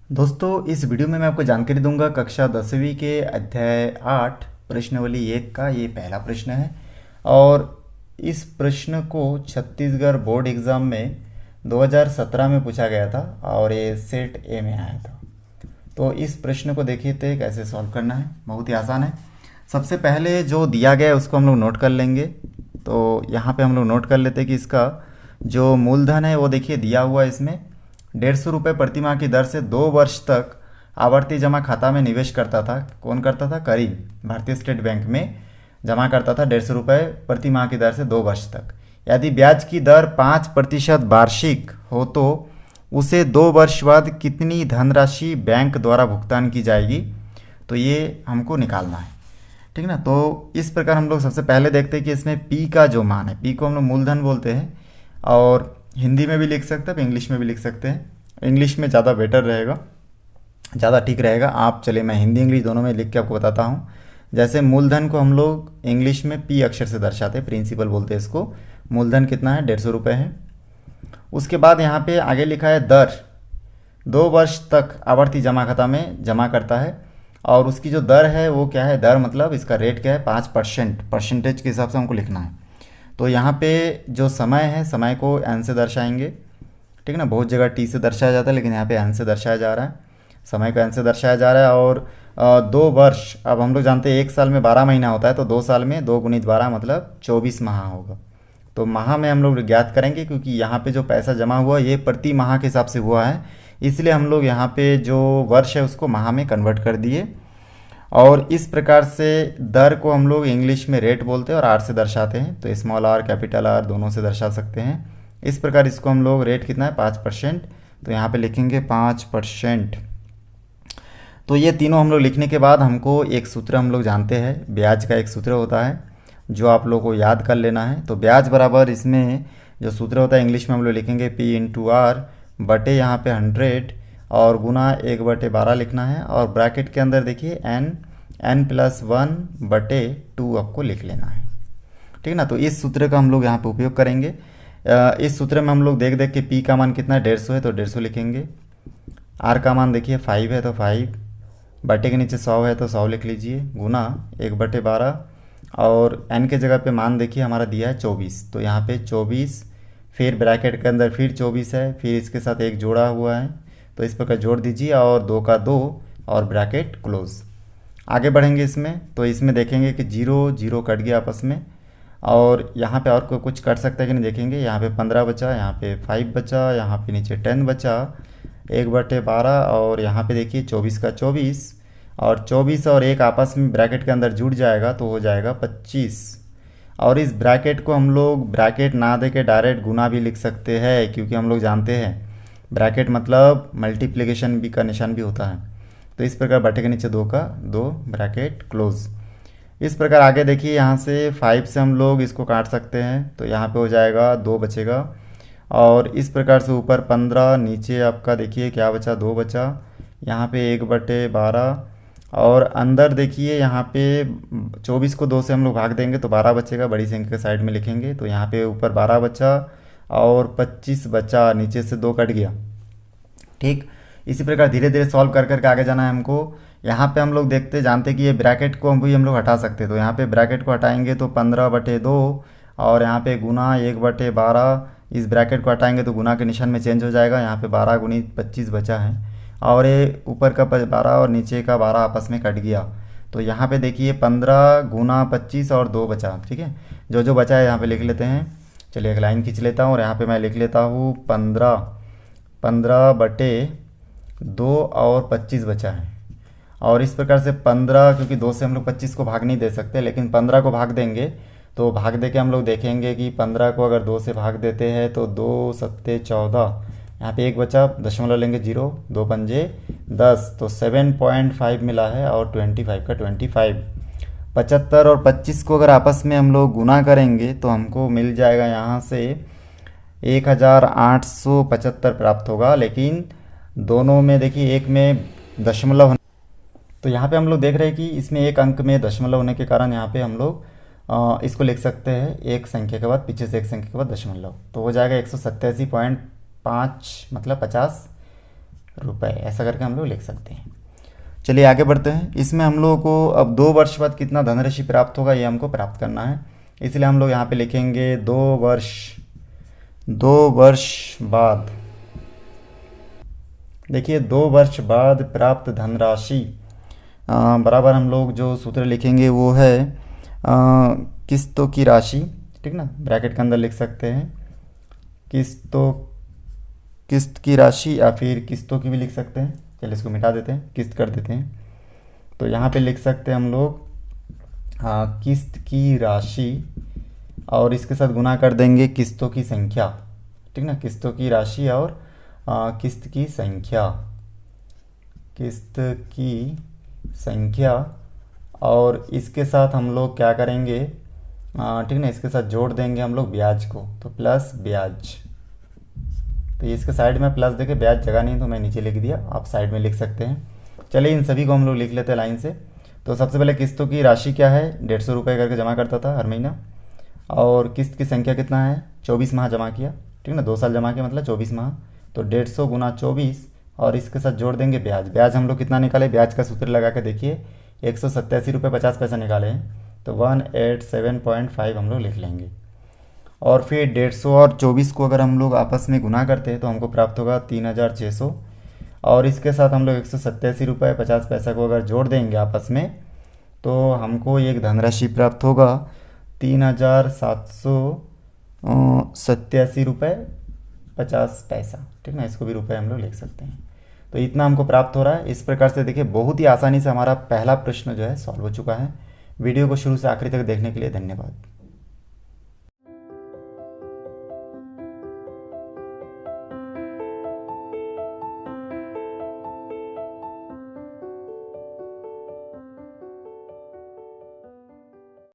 दोस्तों, इस वीडियो में मैं आपको जानकारी दूंगा कक्षा 10वीं के अध्याय 8 प्रश्नावली 1 का ये पहला प्रश्न है। और इस प्रश्न को छत्तीसगढ़ बोर्ड एग्ज़ाम में 2017 में पूछा गया था और ये सेट ए में आया था। तो इस प्रश्न को देखिए तो कैसे सॉल्व करना है, बहुत ही आसान है। सबसे पहले जो दिया गया है उसको हम लोग नोट कर लेंगे। तो यहाँ पे हम लोग नोट कर लेते हैं कि इसका जो मूलधन है वो देखिए दिया हुआ है। इसमें 150 रुपये प्रति माह की दर से 2 वर्ष तक आवर्ती जमा खाता में निवेश करता था। कौन करता था? करीम भारतीय स्टेट बैंक में जमा करता था 150 रुपये प्रति माह की दर से 2 वर्ष तक। यदि ब्याज की दर 5% वार्षिक हो तो उसे 2 वर्ष बाद कितनी धनराशि बैंक द्वारा भुगतान की जाएगी, तो ये हमको निकालना है। ठीक ना। तो इस प्रकार हम लोग सबसे पहले देखते हैं कि इसमें पी का जो मान है, पी को हम लोग मूलधन बोलते हैं और हिंदी में भी लिख सकते हैं, इंग्लिश में भी लिख सकते हैं। इंग्लिश में ज़्यादा बेटर रहेगा, ज़्यादा ठीक रहेगा। आप चलिए मैं हिंदी इंग्लिश दोनों में लिख के आपको बताता हूँ। जैसे मूलधन को हम लोग इंग्लिश में पी अक्षर से दर्शाते हैं, प्रिंसिपल बोलते हैं इसको। मूलधन कितना है? 150 रुपये है। उसके बाद यहाँ पे आगे लिखा है दर, 2 वर्ष तक आवर्ती जमा खाता में जमा करता है और उसकी जो दर है वो क्या है? दर मतलब इसका रेट क्या है? 5%, परसेंटेज के हिसाब से हमको लिखना है। तो यहाँ पे जो समय है, समय को एन से दर्शाएंगे। ठीक है ना। बहुत जगह टी से दर्शाया जाता है लेकिन यहाँ पे एन से दर्शाया जा रहा है। समय को एन से दर्शाया जा रहा है। और 2 वर्ष, अब हम लोग जानते हैं 1 साल में 12 महीना होता है, तो 2 साल में 2 गुणित 12 मतलब 24 माह होगा। तो माह में हम लोग ज्ञात करेंगे क्योंकि यहाँ पे जो पैसा जमा हुआ ये प्रति माह के हिसाब से हुआ है, इसलिए हम लोग यहाँ पे जो वर्ष है उसको माह में कन्वर्ट कर दिए। और इस प्रकार से दर को हम लोग इंग्लिश में रेट बोलते हैं और आर से दर्शाते हैं। तो स्मॉल आर, कैपिटल आर दोनों से दर्शा सकते हैं। इस प्रकार इसको हम लोग रेट कितना है? 5%। तो यहाँ पे लिखेंगे 5%। तो ये तीनों हम लोग लिखने के बाद हमको एक सूत्र हम लोग जानते हैं, ब्याज का एक सूत्र होता है जो आप लोगों को याद कर लेना है। तो ब्याज बराबर इसमें जो सूत्र होता है इंग्लिश में हम लोग लिखेंगे P/R बटे यहाँ पे 100 और गुना 1/12 लिखना है। और ब्रैकेट के अंदर देखिए n+1/2 आपको लिख लेना है। ठीक ना। तो इस सूत्र का हम लोग यहाँ पे उपयोग करेंगे। इस सूत्र में हम लोग देख देख के p का मान कितना है? 150 है तो 150 लिखेंगे। r का मान देखिए 5 है तो 5, बटे के नीचे 100 है तो 100 लिख लीजिए, गुना 1/12 और n के जगह पे मान देखिए हमारा दिया है 24, तो यहाँ पे 24, फिर ब्रैकेट के अंदर फिर 24 है, फिर इसके साथ एक जोड़ा हुआ है तो इस प्रकार जोड़ दीजिए और 2 का 2 और ब्रैकेट क्लोज। आगे बढ़ेंगे इसमें, तो इसमें देखेंगे कि 0 0 कट गया आपस में और यहाँ पे और कुछ कट सकता है कि नहीं देखेंगे। यहाँ पे 15 बचा, यहाँ पे 5 बचा, यहाँ पे नीचे 10 बचा, 1/12 और यहाँ पे देखिए 24 का 24 और 24 और 1 आपस में ब्रैकेट के अंदर जुड़ जाएगा तो हो जाएगा 25। और इस ब्रैकेट को हम लोग ब्रैकेट ना दे के डायरेक्ट गुना भी लिख सकते हैं क्योंकि हम लोग जानते हैं ब्रैकेट मतलब मल्टीप्लिकेशन भी का निशान भी होता है। तो इस प्रकार बटे के नीचे 2 का 2 ब्रैकेट क्लोज। इस प्रकार आगे देखिए यहाँ से 5 से हम लोग इसको काट सकते हैं तो यहाँ पे हो जाएगा 2 बचेगा और इस प्रकार से ऊपर 15, नीचे आपका देखिए क्या बचा? 2 बचा, यहाँ पे 1/12 और अंदर देखिए यहाँ पे 24 को 2 से हम लोग भाग देंगे तो 12 बचेगा, बड़ी संख्या के साइड में लिखेंगे। तो यहाँ पे ऊपर 12 बचा और 25 बचा, नीचे से 2 कट गया। ठीक, इसी प्रकार धीरे धीरे सॉल्व कर करके आगे जाना है हमको। यहाँ पे हम लोग देखते जानते कि ये ब्रैकेट को हम लोग हटा सकते हैं, तो यहाँ पे ब्रैकेट को हटाएंगे तो 15/2 और यहाँ पे गुना 1/12, इस ब्रैकेट को हटाएंगे तो गुना के निशान में चेंज हो जाएगा। यहाँ पे 12 गुणित 25 बचा है और ये ऊपर का 12 और नीचे का 12 आपस में कट गया। तो यहाँ पे देखिए 15 गुना 25 और 2 बचा। ठीक है, जो जो बचा है यहाँ पे लिख लेते हैं। चलिए एक लाइन खींच लेता हूँ और यहाँ पे मैं लिख लेता हूँ 15/2 और 25 बचा है। और इस प्रकार से 15, क्योंकि 2 से हम लोग 25 को भाग नहीं दे सकते लेकिन 15 को भाग देंगे तो भाग दे के हम लोग देखेंगे कि 15 को अगर 2 से भाग देते हैं तो 2 सत्ते 14, यहाँ पे 1 बचा, दशमलव लेंगे 0, 2 पंजे 10, तो 7.5 मिला है और 25 का 25। 75 और 25 को अगर आपस में हम लोग गुना करेंगे तो हमको मिल जाएगा यहाँ से 1875 प्राप्त होगा। लेकिन दोनों में देखिए एक में दशमलव, तो यहाँ पे हम लोग देख रहे हैं कि इसमें एक अंक में दशमलव होने के कारण यहाँ पे हम लोग इसको लिख सकते हैं एक संख्या के बाद, पीछे से एक संख्या के बाद दशमलव, तो हो जाएगा 187.5 मतलब 50 रुपये, ऐसा करके हम लोग लिख सकते हैं। चलिए आगे बढ़ते हैं। इसमें हम लोगों को अब 2 वर्ष बाद कितना धनराशि प्राप्त होगा ये हमको प्राप्त करना है, इसलिए हम लोग यहाँ पे लिखेंगे 2 वर्ष बाद। देखिए 2 वर्ष बाद प्राप्त धनराशि बराबर हम लोग जो सूत्र लिखेंगे वो है किस्तों की राशि, ठीक ना, ब्रैकेट के अंदर लिख सकते हैं किस्त की राशि, या फिर किस्तों की भी लिख सकते हैं। चलिए इसको मिटा देते हैं, किस्त कर देते हैं। तो यहाँ पे लिख सकते हैं हम लोग किस्त की राशि और इसके साथ गुना कर देंगे किस्तों की संख्या, ठीक ना, किस्तों की राशि और किस्त की संख्या और इसके साथ हम लोग क्या करेंगे, ठीक ना, इसके साथ जोड़ देंगे हम लोग ब्याज को, तो प्लस ब्याज। तो इसके साइड में प्लस देके ब्याज जगह नहीं तो मैं नीचे लिख दिया, आप साइड में लिख सकते हैं। चलिए इन सभी को हम लोग लिख लेते हैं लाइन से। तो सबसे पहले किस्तों की राशि क्या है, 150 रुपये करके जमा करता था हर महीना, और किस्त की संख्या कितना है, 24 माह जमा किया, ठीक ना, 2 साल जमा किया मतलब 24 माह, तो 150 गुना 24 और इसके साथ जोड़ देंगे ब्याज। ब्याज हम लोग कितना निकाले, ब्याज का सूत्र लगा के देखिए 187.50 निकाले हैं, तो 187.5 हम लोग लिख लेंगे। और फिर 150 और 24 को अगर हम लोग आपस में गुना करते हैं तो हमको प्राप्त होगा 3600, और इसके साथ हम लोग 187.50 को अगर जोड़ देंगे आपस में तो हमको एक धनराशि प्राप्त होगा 3787.50, ठीक ना, इसको भी रुपए हम लोग लिख सकते हैं। तो इतना हमको प्राप्त हो रहा है। इस प्रकार से देखिए बहुत ही आसानी से हमारा पहला प्रश्न जो है सॉल्व हो चुका है। वीडियो को शुरू से आखिरी तक देखने के लिए धन्यवाद।